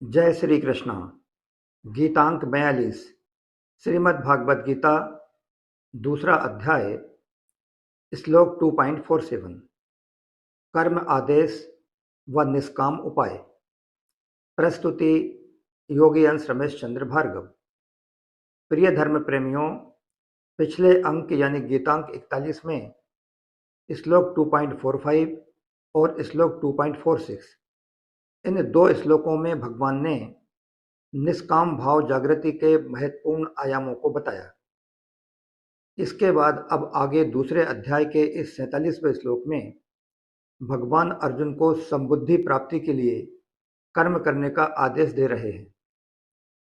जय श्री कृष्ण। गीतांक 42। श्रीमद् भागवत गीता, दूसरा अध्याय, श्लोक 2.47। कर्म आदेश व निष्काम उपाय। प्रस्तुति योगी अंश रमेश चंद्र भार्गव। प्रिय धर्म प्रेमियों, पिछले अंक यानी गीतांक 41 में श्लोक 2.45 और श्लोक 2.46, इन दो श्लोकों में भगवान ने निष्काम भाव जागृति के महत्वपूर्ण आयामों को बताया। इसके बाद अब आगे दूसरे अध्याय के इस 47वें श्लोक में भगवान अर्जुन को संबुद्धि प्राप्ति के लिए कर्म करने का आदेश दे रहे हैं।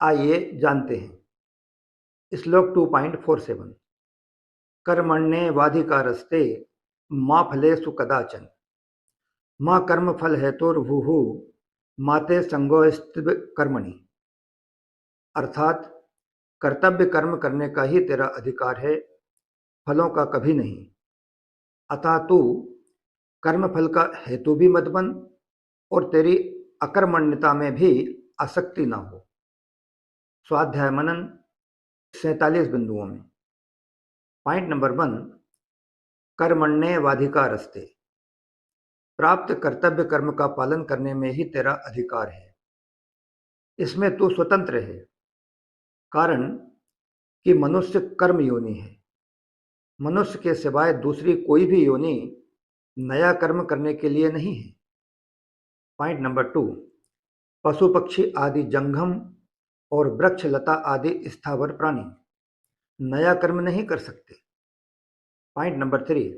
आइए जानते हैं। श्लोक 2.47। कर्मण्येवाधिकारस्ते मा फलेषु कदाचन मा कर्म फल हेतुर्भुः मा ते संगोऽस्त्व कर्मणि। अर्थात कर्तव्य कर्म करने का ही तेरा अधिकार है, फलों का कभी नहीं। अतः तू कर्म फल का हेतु भी मत बन और तेरी अकर्मण्यता में भी आसक्ति ना हो। स्वाध्याय मनन 47 बिंदुओं में। Point number 1, कर्मण्येवाधिकारस्ते। प्राप्त कर्तव्य कर्म का पालन करने में ही तेरा अधिकार है, इसमें तू स्वतंत्र है। कारण कि मनुष्य कर्म योनि है। मनुष्य के सिवाय दूसरी कोई भी योनि नया कर्म करने के लिए नहीं है। पॉइंट नंबर 2, पशु पक्षी आदि जंगम और वृक्ष लता आदि स्थावर प्राणी नया कर्म नहीं कर सकते। पॉइंट नंबर 3,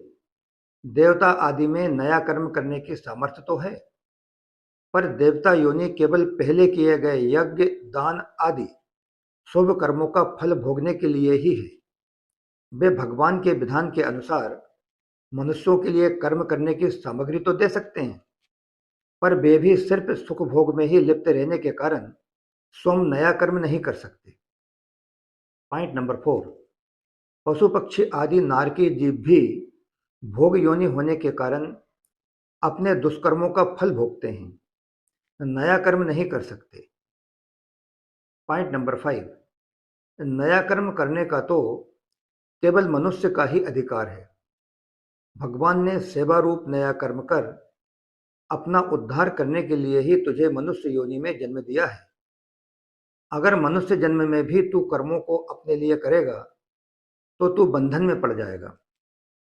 देवता आदि में नया कर्म करने की सामर्थ्य तो है, पर देवता योनि केवल पहले किए गए यज्ञ, दान आदि शुभ कर्मों का फल भोगने के लिए ही है। वे भगवान के विधान के अनुसार मनुष्यों के लिए कर्म करने की सामग्री तो दे सकते हैं, पर वे भी सिर्फ सुख भोग में ही लिप्त रहने के कारण स्वयं नया कर्म नहीं कर सकते। पॉइंट नंबर 4, पशु पक्षी आदि नारकी जीव भी भोग योनि होने के कारण अपने दुष्कर्मों का फल भोगते हैं, नया कर्म नहीं कर सकते। पॉइंट नंबर 5, नया कर्म करने का तो केवल मनुष्य का ही अधिकार है। भगवान ने सेवा रूप नया कर्म कर अपना उद्धार करने के लिए ही तुझे मनुष्य योनि में जन्म दिया है। अगर मनुष्य जन्म में भी तू कर्मों को अपने लिए करेगा तो तू बंधन में पड़ जाएगा,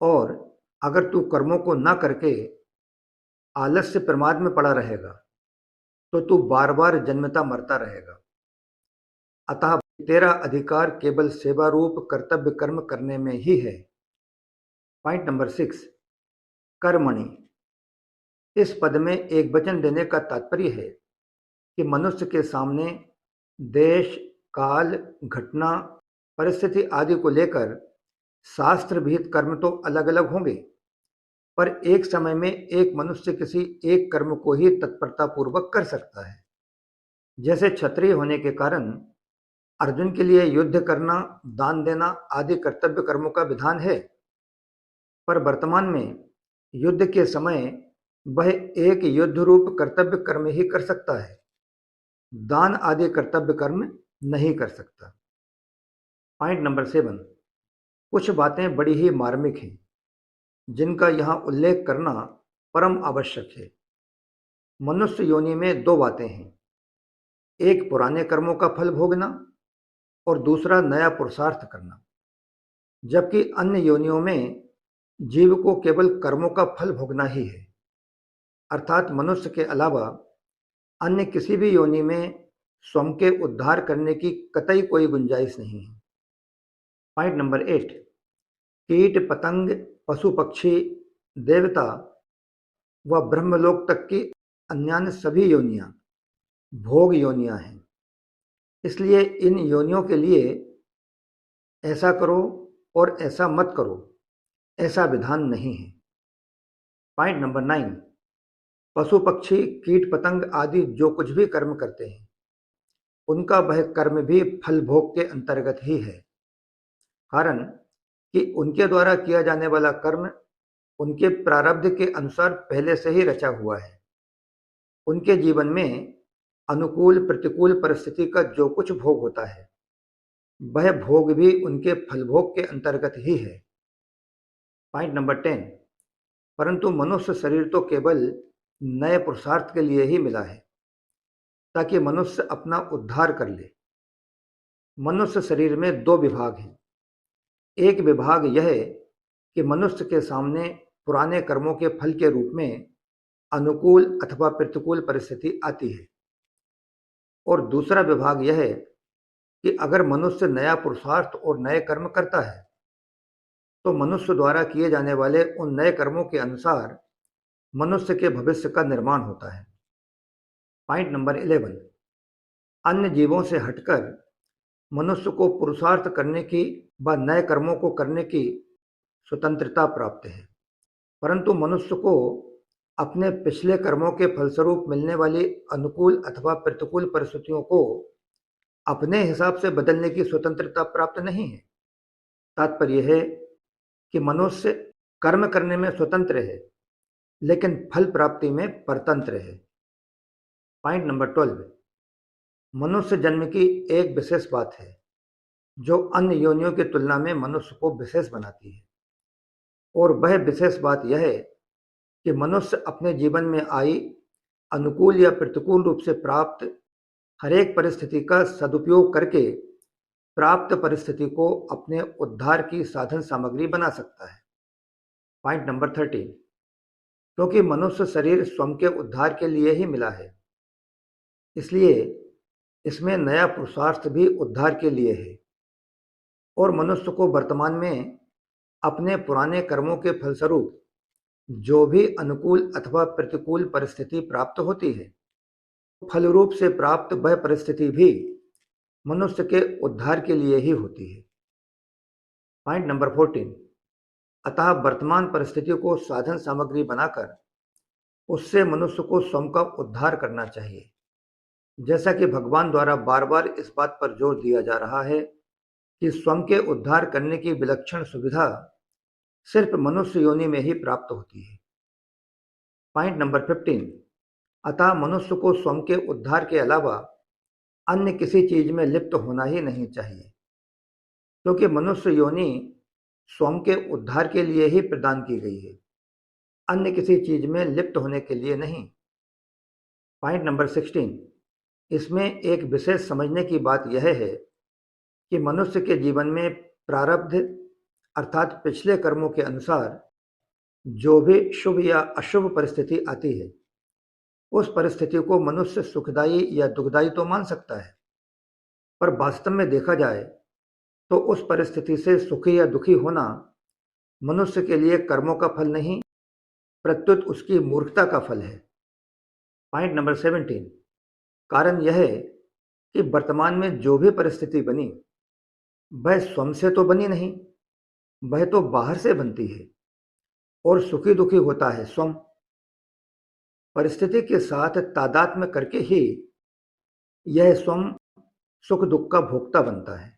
और अगर तू कर्मों को न करके आलस्य प्रमाद में पड़ा रहेगा तो तू बार बार जन्मता मरता रहेगा। अतः तेरा अधिकार केवल सेवा रूप कर्तव्य कर्म करने में ही है। पॉइंट नंबर 6, कर्मणि। इस पद में एक वचन देने का तात्पर्य है कि मनुष्य के सामने देश, काल, घटना, परिस्थिति आदि को लेकर शास्त्र विहित कर्म तो अलग अलग होंगे, पर एक समय में एक मनुष्य किसी एक कर्म को ही तत्परता पूर्वक कर सकता है। जैसे क्षत्रिय होने के कारण अर्जुन के लिए युद्ध करना, दान देना आदि कर्तव्य कर्मों का विधान है, पर वर्तमान में युद्ध के समय वह एक युद्ध रूप कर्तव्य कर्म ही कर सकता है, दान आदि कर्तव्य कर्म नहीं कर सकता। पॉइंट नंबर 7, कुछ बातें बड़ी ही मार्मिक हैं जिनका यहाँ उल्लेख करना परम आवश्यक है। मनुष्य योनि में दो बातें हैं, एक पुराने कर्मों का फल भोगना और दूसरा नया पुरुषार्थ करना, जबकि अन्य योनियों में जीव को केवल कर्मों का फल भोगना ही है। अर्थात मनुष्य के अलावा अन्य किसी भी योनि में स्वयं के उद्धार करने की कतई कोई गुंजाइश नहीं है। पॉइंट नंबर 8, कीट पतंग, पशु पक्षी, देवता व ब्रह्मलोक तक की अन्यान्य सभी योनियां भोग योनियां हैं। इसलिए इन योनियों के लिए ऐसा करो और ऐसा मत करो, ऐसा विधान नहीं है। पॉइंट नंबर 9, पशु पक्षी, कीट पतंग आदि जो कुछ भी कर्म करते हैं उनका वह कर्म भी फल भोग के अंतर्गत ही है। कारण कि उनके द्वारा किया जाने वाला कर्म उनके प्रारब्ध के अनुसार पहले से ही रचा हुआ है। उनके जीवन में अनुकूल प्रतिकूल परिस्थिति का जो कुछ भोग होता है वह भोग भी उनके फलभोग के अंतर्गत ही है। Point number 10। परंतु मनुष्य शरीर तो केवल नए पुरुषार्थ के लिए ही मिला है, ताकि मनुष्य अपना उद्धार कर ले। मनुष्य शरीर में दो विभाग हैं। एक विभाग यह है कि मनुष्य के सामने पुराने कर्मों के फल के रूप में अनुकूल अथवा प्रतिकूल परिस्थिति आती है, और दूसरा विभाग यह है कि अगर मनुष्य नया पुरुषार्थ और नए कर्म करता है तो मनुष्य द्वारा किए जाने वाले उन नए कर्मों के अनुसार मनुष्य के भविष्य का निर्माण होता है। Point number 11। अन्य जीवों से हटकर मनुष्य को पुरुषार्थ करने की व नए कर्मों को करने की स्वतंत्रता प्राप्त है, परंतु मनुष्य को अपने पिछले कर्मों के फलस्वरूप मिलने वाली अनुकूल अथवा प्रतिकूल परिस्थितियों को अपने हिसाब से बदलने की स्वतंत्रता प्राप्त नहीं है। तात्पर्य है कि मनुष्य कर्म करने में स्वतंत्र है, लेकिन फल प्राप्ति में परतंत्र है। Point number 12। मनुष्य जन्म की एक विशेष बात है जो अन्य योनियों की तुलना में मनुष्य को विशेष बनाती है, और वह विशेष बात यह है कि मनुष्य अपने जीवन में आई अनुकूल या प्रतिकूल रूप से प्राप्त हर एक परिस्थिति का सदुपयोग करके प्राप्त परिस्थिति को अपने उद्धार की साधन सामग्री बना सकता है। Point number 13। क्योंकि मनुष्य शरीर स्वयं के उद्धार के लिए ही मिला है, इसलिए इसमें नया पुरुषार्थ भी उद्धार के लिए है, और मनुष्य को वर्तमान में अपने पुराने कर्मों के फलस्वरूप जो भी अनुकूल अथवा प्रतिकूल परिस्थिति प्राप्त होती है, फल रूप से प्राप्त वह परिस्थिति भी मनुष्य के उद्धार के लिए ही होती है। Point number 14। अतः वर्तमान परिस्थिति को साधन सामग्री बनाकर उससे मनुष्य को स्वयं का उद्धार करना चाहिए। जैसा कि भगवान द्वारा बार बार इस बात पर जोर दिया जा रहा है कि स्वयं के उद्धार करने की विलक्षण सुविधा सिर्फ मनुष्य योनि में ही प्राप्त होती है। Point number 15। अतः मनुष्य को स्वयं के उद्धार के अलावा अन्य किसी चीज में लिप्त होना ही नहीं चाहिए, क्योंकि मनुष्य योनि स्वयं के उद्धार के लिए ही प्रदान की गई है, अन्य किसी चीज में लिप्त होने के लिए नहीं। Point number 16। इसमें एक विशेष समझने की बात यह है कि मनुष्य के जीवन में प्रारब्ध अर्थात पिछले कर्मों के अनुसार जो भी शुभ या अशुभ परिस्थिति आती है, उस परिस्थिति को मनुष्य सुखदायी या दुखदायी तो मान सकता है, पर वास्तव में देखा जाए तो उस परिस्थिति से सुखी या दुखी होना मनुष्य के लिए कर्मों का फल नहीं, प्रत्युत उसकी मूर्खता का फल है। Point number 17। कारण यह है कि वर्तमान में जो भी परिस्थिति बनी वह स्वयं से तो बनी नहीं, वह तो बाहर से बनती है, और सुखी दुखी होता है स्वयं। परिस्थिति के साथ तादात्म्य करके ही यह स्वयं सुख दुख का भोक्ता बनता है।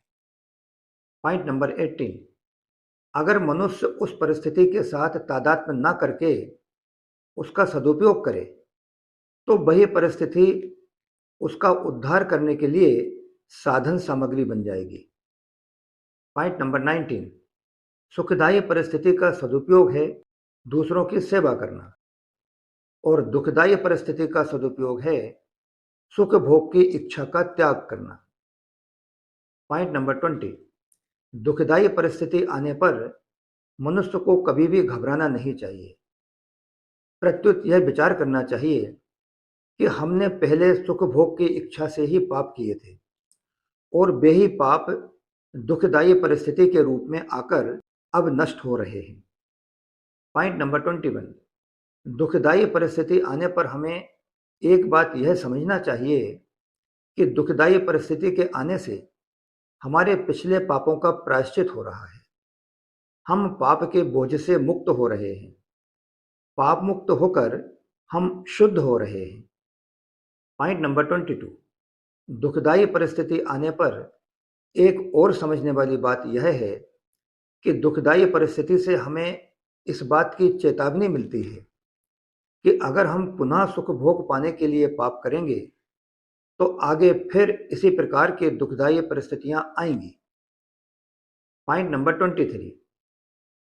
Point number 18। अगर मनुष्य उस परिस्थिति के साथ तादात्म्य न करके उसका सदुपयोग करे तो वही परिस्थिति उसका उद्धार करने के लिए साधन सामग्री बन जाएगी। Point number 19। सुखदायी परिस्थिति का सदुपयोग है दूसरों की सेवा करना, और दुखदायी परिस्थिति का सदुपयोग है सुख भोग की इच्छा का त्याग करना। Point number 20। दुखदायी परिस्थिति आने पर मनुष्य को कभी भी घबराना नहीं चाहिए, प्रत्युत यह विचार करना चाहिए कि हमने पहले सुख भोग की इच्छा से ही पाप किए थे, और वे ही पाप दुखदायी परिस्थिति के रूप में आकर अब नष्ट हो रहे हैं। Point number 21। दुखदायी परिस्थिति आने पर हमें एक बात यह समझना चाहिए कि दुखदायी परिस्थिति के आने से हमारे पिछले पापों का प्रायश्चित हो रहा है। हम पाप के बोझ से मुक्त हो रहे हैं, पाप मुक्त होकर हम शुद्ध हो रहे हैं। Point number 22। दुखदायी परिस्थिति आने पर एक और समझने वाली बात यह है कि दुखदायी परिस्थिति से हमें इस बात की चेतावनी मिलती है कि अगर हम पुनः सुख भोग पाने के लिए पाप करेंगे तो आगे फिर इसी प्रकार की दुखदायी परिस्थितियां आएंगी। पॉइंट नंबर 23,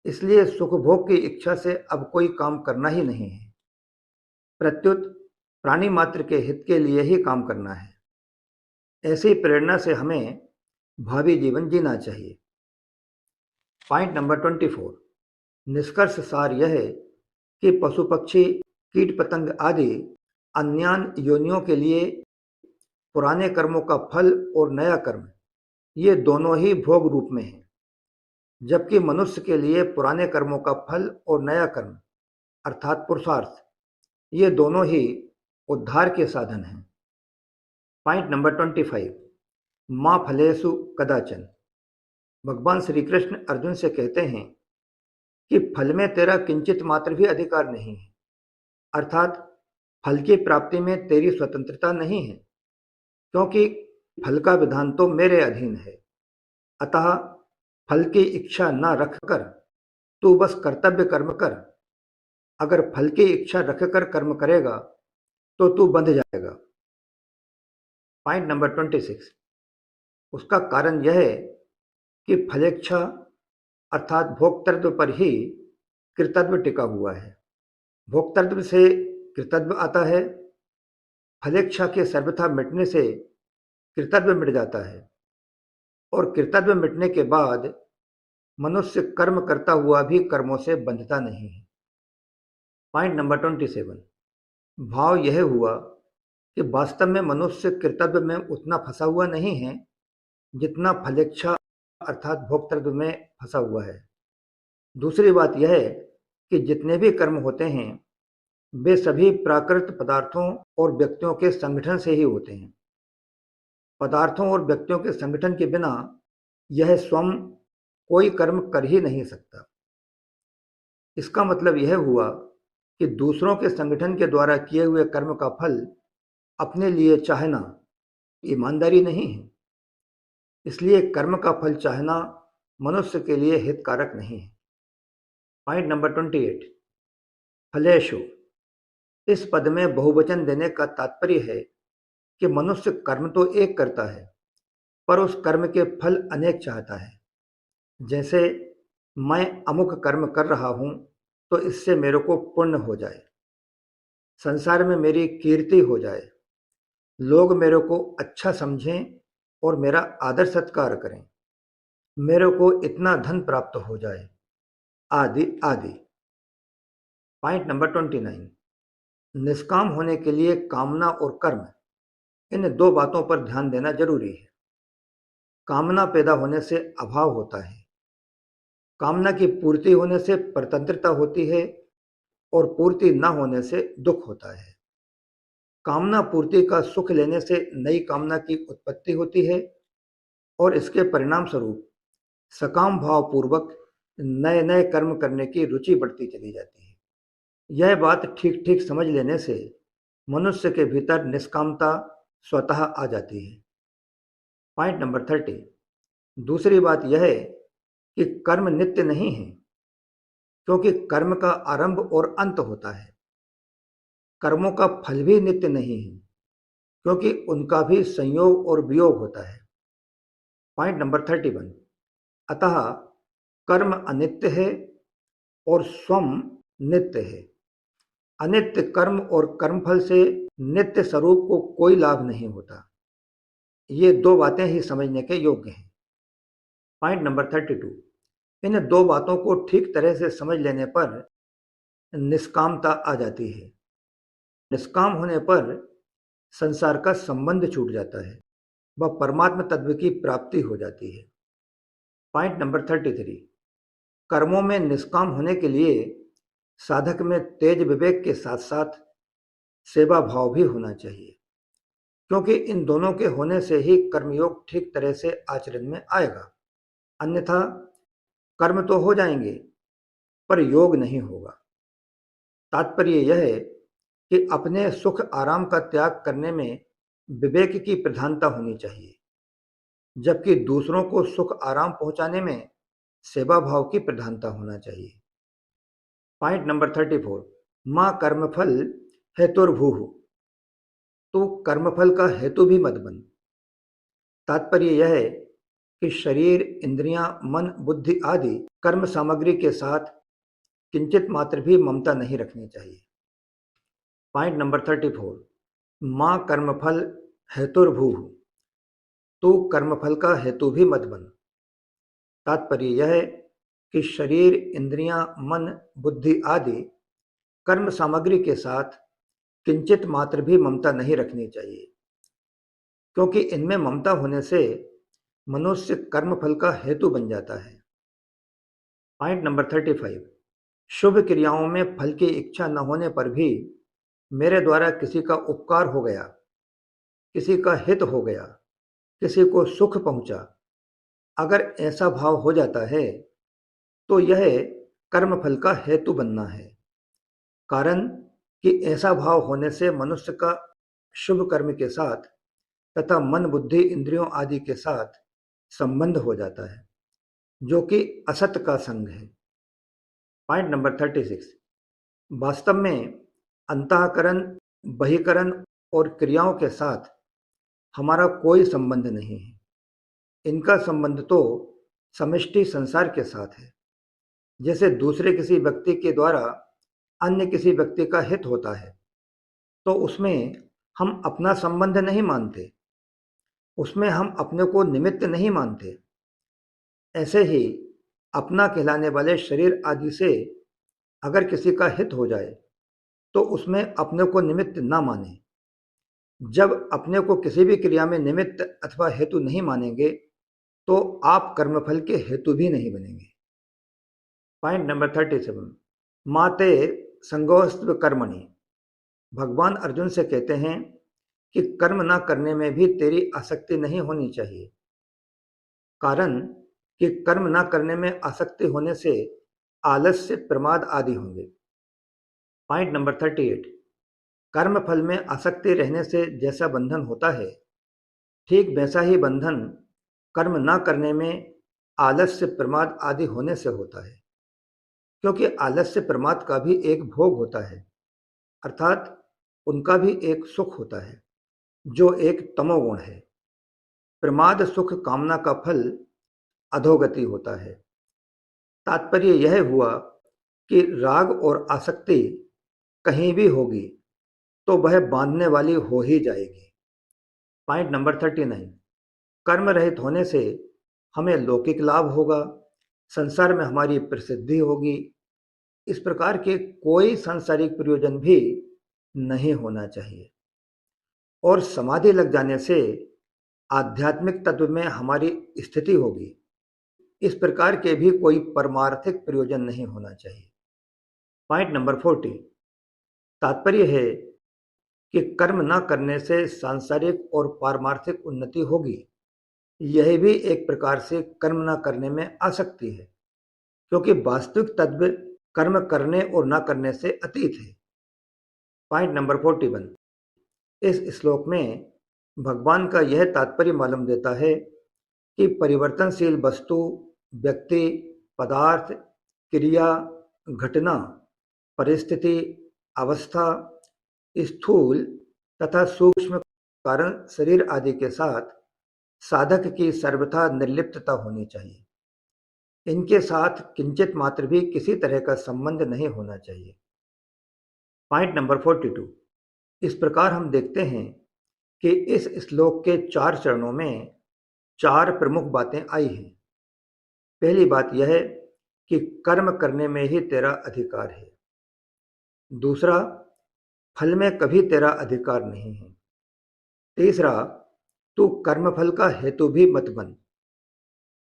इसलिए सुख भोग की इच्छा से अब कोई काम करना ही नहीं है, प्रत्युत प्राणी मात्र के हित के लिए ही काम करना है। ऐसी प्रेरणा से हमें भावी जीवन जीना चाहिए। पॉइंट नंबर 24, निष्कर्ष सार यह है कि पशु पक्षी कीट पतंग आदि अन्यान योनियों के लिए पुराने कर्मों का फल और नया कर्म ये दोनों ही भोग रूप में है, जबकि मनुष्य के लिए पुराने कर्मों का फल और नया कर्म अर्थात पुरुषार्थ ये दोनों ही उद्धार के साधन हैं। पॉइंट नंबर 25, माँ फलेषु कदाचन। भगवान श्री कृष्ण अर्जुन से कहते हैं कि फल में तेरा किंचित मात्र भी अधिकार नहीं है, अर्थात फल की प्राप्ति में तेरी स्वतंत्रता नहीं है, क्योंकि फल का विधान तो मेरे अधीन है। अतः फल की इच्छा न रखकर तू बस कर्तव्य कर्म कर। अगर फल की इच्छा रखकर कर्म करेगा तो तू बंध जाएगा। पॉइंट नंबर 26, उसका कारण यह है कि फलेच्छा अर्थात भोक्तृत्व पर ही कृतत्व टिका हुआ है। भोक्तृत्व से कृतत्व आता है, फलेच्छा के सर्वथा मिटने से कृतत्व मिट जाता है, और कृतत्व मिटने के बाद मनुष्य कर्म करता हुआ भी कर्मों से बंधता नहीं है। पॉइंट नंबर 27, भाव यह हुआ कि वास्तव में मनुष्य कर्तव्य में उतना फंसा हुआ नहीं है जितना फलेच्छा अर्थात भोक्तृत्व में फंसा हुआ है। दूसरी बात यह है कि जितने भी कर्म होते हैं वे सभी प्राकृत पदार्थों और व्यक्तियों के संगठन से ही होते हैं। पदार्थों और व्यक्तियों के संगठन के बिना यह स्वयं कोई कर्म कर ही नहीं सकता। इसका मतलब यह हुआ कि दूसरों के संगठन के द्वारा किए हुए कर्म का फल अपने लिए चाहना ईमानदारी नहीं है। इसलिए कर्म का फल चाहना मनुष्य के लिए हितकारक नहीं है। पॉइंट नंबर 28, फलेषु। इस पद में बहुवचन देने का तात्पर्य है कि मनुष्य कर्म तो एक करता है पर उस कर्म के फल अनेक चाहता है। जैसे मैं अमुक कर्म कर रहा हूं तो इससे मेरे को पुण्य हो जाए, संसार में मेरी कीर्ति हो जाए, लोग मेरे को अच्छा समझें और मेरा आदर सत्कार करें, मेरे को इतना धन प्राप्त हो जाए, आदि आदि। पॉइंट नंबर 29, निष्काम होने के लिए कामना और कर्म इन दो बातों पर ध्यान देना जरूरी है। कामना पैदा होने से अभाव होता है, कामना की पूर्ति होने से परतंत्रता होती है और पूर्ति न होने से दुख होता है। कामना पूर्ति का सुख लेने से नई कामना की उत्पत्ति होती है और इसके परिणाम स्वरूप सकाम भाव पूर्वक नए नए कर्म करने की रुचि बढ़ती चली जाती है। यह बात ठीक ठीक समझ लेने से मनुष्य के भीतर निष्कामता स्वतः आ जाती है। पॉइंट नंबर 30, दूसरी बात यह है कि कर्म नित्य नहीं है, क्योंकि कर्म का आरंभ और अंत होता है। कर्मों का फल भी नित्य नहीं है, क्योंकि उनका भी संयोग और वियोग होता है। पॉइंट नंबर 31, अतः कर्म अनित्य है और स्वम नित्य है। अनित्य कर्म और कर्मफल से नित्य स्वरूप को कोई लाभ नहीं होता। ये दो बातें ही समझने के योग्य हैं। पॉइंट नंबर 32, इन दो बातों को ठीक तरह से समझ लेने पर निष्कामता आ जाती है। निष्काम होने पर संसार का संबंध छूट जाता है, वह परमात्म तत्व की प्राप्ति हो जाती है। पॉइंट नंबर 33, कर्मों में निष्काम होने के लिए साधक में तेज विवेक के साथ साथ सेवा भाव भी होना चाहिए, क्योंकि इन दोनों के होने से ही कर्मयोग ठीक तरह से आचरण में आएगा। अन्यथा कर्म तो हो जाएंगे पर योग नहीं होगा। तात्पर्य यह है कि अपने सुख आराम का त्याग करने में विवेक की प्रधानता होनी चाहिए, जबकि दूसरों को सुख आराम पहुंचाने में सेवा भाव की प्रधानता होना चाहिए। पॉइंट नंबर 34, मां कर्मफल हेतुर्भुः। तू कर्मफल का हेतु भी मत बन। तात्पर्य यह है कि शरीर, इंद्रियां, मन, बुद्धि आदि कर्म सामग्री के साथ किंचित मात्र भी ममता नहीं रखनी चाहिए। पॉइंट नंबर 34, माँ कर्मफल हेतुर्भूः, तू कर्मफल का हेतु भी मत बन। तात्पर्य यह है कि शरीर, इंद्रियां, मन, बुद्धि आदि कर्म सामग्री के साथ किंचित मात्र भी ममता नहीं रखनी चाहिए, क्योंकि इनमें ममता होने से मनुष्य कर्मफल का हेतु बन जाता है। पॉइंट नंबर 35, शुभ क्रियाओं में फल की इच्छा न होने पर भी मेरे द्वारा किसी का उपकार हो गया, किसी का हित हो गया, किसी को सुख पहुंचा, अगर ऐसा भाव हो जाता है तो यह कर्मफल का हेतु बनना है। कारण कि ऐसा भाव होने से मनुष्य का शुभ कर्म के साथ तथा मन, बुद्धि, इंद्रियों आदि के साथ संबंध हो जाता है, जो कि असत का संग है। पॉइंट नंबर 36, वास्तव में अंतःकरण, बहिकरण और क्रियाओं के साथ हमारा कोई संबंध नहीं है। इनका संबंध तो समष्टि संसार के साथ है। जैसे दूसरे किसी व्यक्ति के द्वारा अन्य किसी व्यक्ति का हित होता है तो उसमें हम अपना संबंध नहीं मानते, उसमें हम अपने को निमित्त नहीं मानते। ऐसे ही अपना कहलाने वाले शरीर आदि से अगर किसी का हित हो जाए तो उसमें अपने को निमित्त ना माने। जब अपने को किसी भी क्रिया में निमित्त अथवा हेतु नहीं मानेंगे तो आप कर्मफल के हेतु भी नहीं बनेंगे। पॉइंट नंबर 37, माते संगोस्त्व कर्मणि, भगवान अर्जुन से कहते हैं कि कर्म ना करने में भी तेरी आसक्ति नहीं होनी चाहिए। कारण कि कर्म ना करने में आसक्ति होने से आलस्य, प्रमाद आदि होंगे। पॉइंट नंबर 38, कर्म फल में आसक्ति रहने से जैसा बंधन होता है, ठीक वैसा ही बंधन कर्म ना करने में आलस्य, प्रमाद आदि होने से होता है। क्योंकि आलस्य, प्रमाद का भी एक भोग होता है, अर्थात उनका भी एक सुख होता है जो एक तमोगुण है। प्रमाद सुख कामना का फल अधोगति होता है। तात्पर्य यह हुआ कि राग और आसक्ति कहीं भी होगी तो वह बांधने वाली हो ही जाएगी। पॉइंट नंबर 39, कर्म रहित होने से हमें लौकिक लाभ होगा, संसार में हमारी प्रसिद्धि होगी। इस प्रकार के कोई सांसारिक प्रयोजन भी नहीं होना चाहिए। और समाधि लग जाने से आध्यात्मिक तत्व में हमारी स्थिति होगी। इस प्रकार के भी कोई परमार्थिक प्रयोजन नहीं होना चाहिए। पॉइंट नंबर 40, तात्पर्य है कि कर्म न करने से सांसारिक और पारमार्थिक उन्नति होगी। यह भी एक प्रकार से कर्म न करने में आसक्ति है, क्योंकि वास्तविक तत्व कर्म करने और न करने से अतीत है। पॉइंट नंबर 41, इस श्लोक में भगवान का यह तात्पर्य मालूम देता है कि परिवर्तनशील वस्तु, व्यक्ति, पदार्थ, क्रिया, घटना, परिस्थिति, अवस्था, स्थूल तथा सूक्ष्म कारण शरीर आदि के साथ साधक की सर्वथा निर्लिप्तता होनी चाहिए। इनके साथ किंचित मात्र भी किसी तरह का संबंध नहीं होना चाहिए। पॉइंट नंबर 42, इस प्रकार हम देखते हैं कि इस श्लोक के 4 चरणों में 4 प्रमुख बातें आई हैं। पहली बात यह है कि कर्म करने में ही तेरा अधिकार है। दूसरा, फल में कभी तेरा अधिकार नहीं है। तीसरा, तू कर्मफल का हेतु भी मत बन।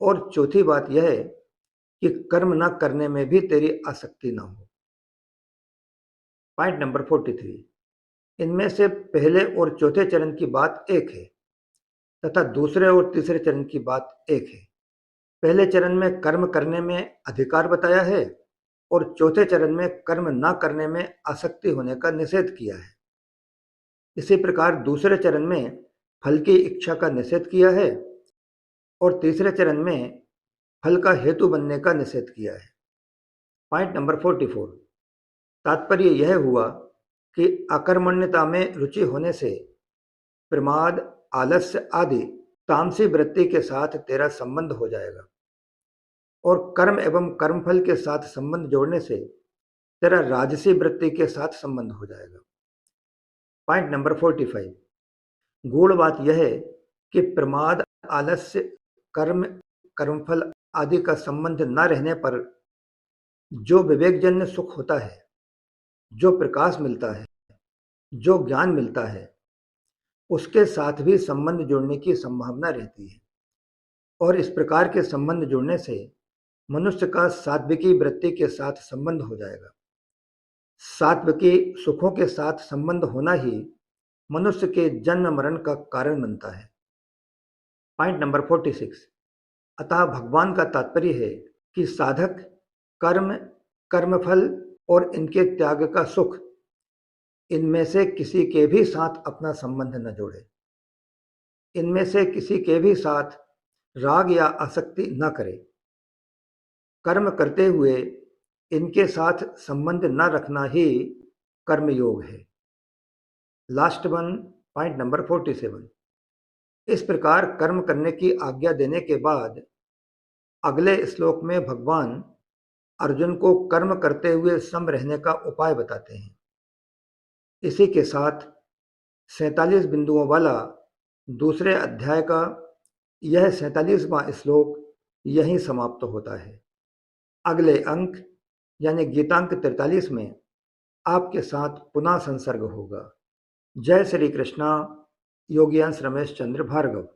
और चौथी बात यह है कि कर्म न करने में भी तेरी आसक्ति न हो। पॉइंट नंबर 43, इनमें से पहले और चौथे चरण की बात एक है तथा दूसरे और तीसरे चरण की बात एक है। पहले चरण में कर्म करने में अधिकार बताया है और चौथे चरण में कर्म न करने में आसक्ति होने का निषेध किया है। इसी प्रकार दूसरे चरण में फल की इच्छा का निषेध किया है और तीसरे चरण में फल का हेतु बनने का निषेध किया है। पॉइंट नंबर 44, तात्पर्य यह हुआ कि अकर्मण्यता में रुचि होने से प्रमाद, आलस्य आदि तामसी वृत्ति के साथ तेरा संबंध हो जाएगा और कर्म एवं कर्मफल के साथ संबंध जोड़ने से तेरा राजसी वृत्ति के साथ संबंध हो जाएगा। पॉइंट नंबर 45, गूढ़ बात यह है कि प्रमाद, आलस्य, कर्म, कर्मफल आदि का संबंध न रहने पर जो विवेकजन्य सुख होता है, जो प्रकाश मिलता है, जो ज्ञान मिलता है, उसके साथ भी संबंध जुड़ने की संभावना रहती है और इस प्रकार के संबंध जुड़ने से मनुष्य का सात्विकी वृत्ति के साथ संबंध हो जाएगा। सात्विकी सुखों के साथ संबंध होना ही मनुष्य के जन्म मरण का कारण बनता है। पॉइंट नंबर 46, अतः भगवान का तात्पर्य है कि साधक कर्म, कर्मफल और इनके त्याग का सुख, इनमें से किसी के भी साथ अपना संबंध न जोड़े, इनमें से किसी के भी साथ राग या आसक्ति न करे। कर्म करते हुए इनके साथ संबंध न रखना ही कर्मयोग है। लास्ट वन, पॉइंट नंबर 47, इस प्रकार कर्म करने की आज्ञा देने के बाद अगले श्लोक में भगवान अर्जुन को कर्म करते हुए सम रहने का उपाय बताते हैं। इसी के साथ 47 बिंदुओं वाला दूसरे अध्याय का यह 47वां श्लोक यहीं समाप्त होता है। अगले अंक यानी गीतांक 43 में आपके साथ पुनः संसर्ग होगा। जय श्री कृष्णा। योगींश रमेश चंद्र भार्गव।